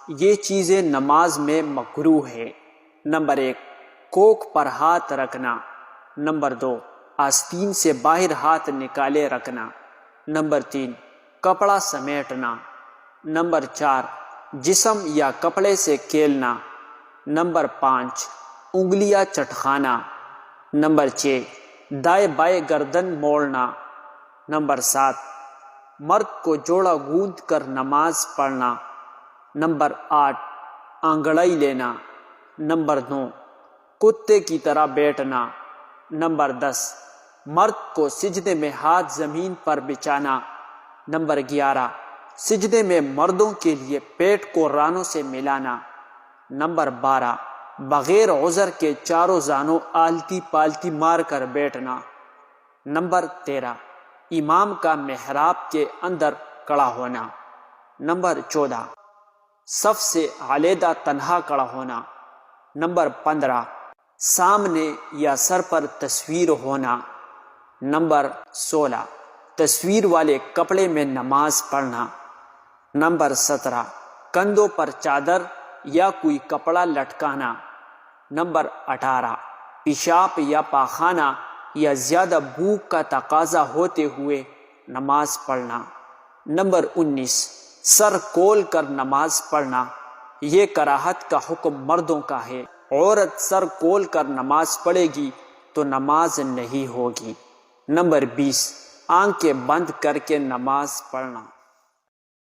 یہ چیزیں نماز میں مکروہ ہے۔ نمبر 1، کوکھ پر ہاتھ رکھنا۔ نمبر 2، آستین سے باہر ہاتھ نکالے رکھنا۔ نمبر 3، کپڑا سمیٹنا۔ نمبر 4، جسم یا کپڑے سے کھیلنا۔ نمبر 5، انگلیاں چٹکانا۔ نمبر 6، دائیں بائیں گردن موڑنا۔ نمبر 7، مرد کو جوڑا گوندھ کر نماز پڑھنا۔ نمبر 8، انگڑائی لینا۔ نمبر 9، کتے کی طرح بیٹھنا۔ نمبر 10، مرد کو سجدے میں ہاتھ زمین پر بچھانا۔ نمبر 11، سجدے میں مردوں کے لیے پیٹ کو رانوں سے ملانا۔ نمبر 12، بغیر عذر کے چاروں جانوں آلتی پالتی مار کر بیٹھنا۔ نمبر 13، امام کا محراب کے اندر کھڑا ہونا۔ نمبر 14، صف سے علیحدہ تنہا کھڑا ہونا۔ نمبر 15، سامنے یا سر پر تصویر ہونا۔ نمبر 16، تصویر والے کپڑے میں نماز پڑھنا۔ نمبر 17، کندھوں پر چادر یا کوئی کپڑا لٹکانا۔ نمبر 18، پیشاب یا پاخانہ یا زیادہ بھوک کا تقاضا ہوتے ہوئے نماز پڑھنا۔ نمبر 19، سر کھول کر نماز پڑھنا۔ یہ کراہت کا حکم مردوں کا ہے۔ عورت سر کھول کر نماز پڑھے گی تو نماز نہیں ہوگی۔ نمبر 20، آنکھیں بند کر کے نماز پڑھنا۔